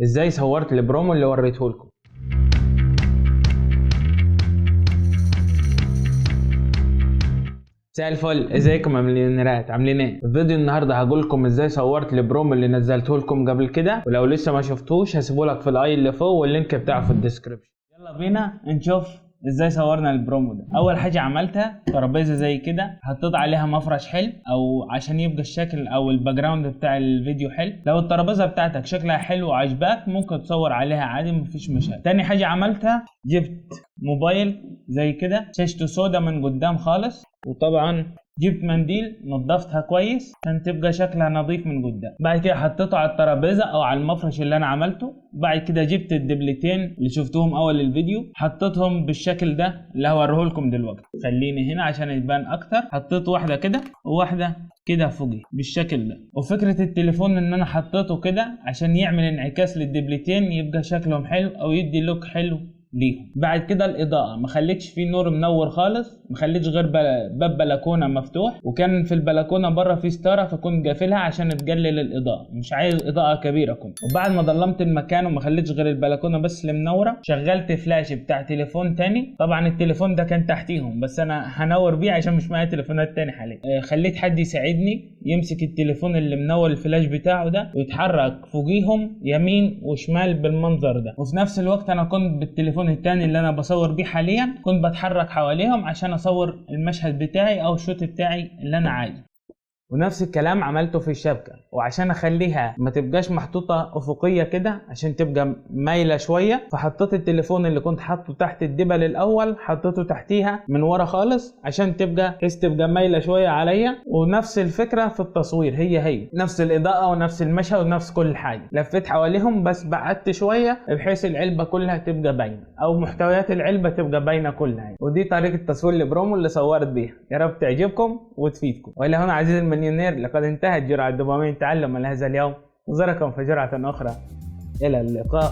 ازاي صورت البرومو اللي وريته لكم. مساء الفل، ازيكم يا مليونيرات؟ عاملين ايه؟ في فيديو النهارده هقول لكم ازاي صورت البرومو اللي نزلته لكم قبل كده، ولو لسه ما شفتوش هسيبه لك في الاي اللي فوق واللينك بتاعه في الديسكربشن. يلا بينا نشوف ازاي صورنا البرومو ده. اول حاجه عملتها ترابيزه زي كده، حطيت عليها مفرش حلو او عشان يبقى الشكل او الباك جراوند بتاع الفيديو حلو. لو الترابيزه بتاعتك شكلها حلو وعجباك ممكن تصور عليها عادي مفيش مشاكل. تاني حاجه عملتها جبت موبايل زي كده شاشته سودا من قدام خالص، وطبعا جبت منديل نضفتها كويس عشان تبقى شكلها نظيف من قدام. بعد كده حطيته على الترابيزه او على المفرش اللي انا عملته. بعد كده جبت الدبلتين اللي شفتوهم اول الفيديو حطيتهم بالشكل ده اللي هوريه لكم دلوقتي. خليني هنا عشان يبان اكتر. حطيت واحده كده وواحده كده فوقي بالشكل ده. وفكره التليفون ان انا حطيته كده عشان يعمل انعكاس للدبلتين يبقى شكلهم حلو او يدي لوك حلو ليهم. بعد كده الاضاءه ما خليتش فيه نور منور خالص، ما خليتش غير باب بلكونه مفتوح، وكان في البلكونه بره في ستاره فكنت قافلها عشان تقلل الاضاءه، مش عايز اضاءه كبيره كنت. وبعد ما ظلمت المكان وما خليتش غير البلكونه بس اللي منوره، شغلت فلاش بتاع تليفون تاني. طبعا التليفون ده كان تحتيهم بس انا هنور بيه عشان مش معايا تليفونات تاني حاليا. خليت حد يساعدني يمسك التليفون اللي منور الفلاش بتاعه ده ويتحرك فوقيهم يمين وشمال بالمنظر ده. وفي نفس الوقت انا كنت بالتليفون التاني اللي انا بصور بيه حاليا كنت بتحرك حواليهم عشان اصور المشهد بتاعي او الشوت بتاعي اللي انا عايزه. ونفس الكلام عملته في الشبكة، وعشان اخليها ما تبقاش محطوطة افقية كده عشان تبقى مايلة شوية، فحطيت التليفون اللي كنت حاطه تحت الدبل الاول حطيته تحتيها من ورا خالص عشان تبقى مايلة شوية عليا. ونفس الفكرة في التصوير، هي نفس الاضاءة ونفس المشهد ونفس كل حاجة. لفيت حواليهم بس بعدت شوية بحيث العلبة كلها تبقى باينة او محتويات العلبة تبقى باينة كلها. ودي طريقة تصوير البرومو اللي صورت بيها، يا رب تعجبكم وتفيدكم. والى هنا عزيزي المليونير لقد انتهت جرعة دوبامين تعلم لهذا اليوم. نظركم في جرعة أخرى، إلى اللقاء.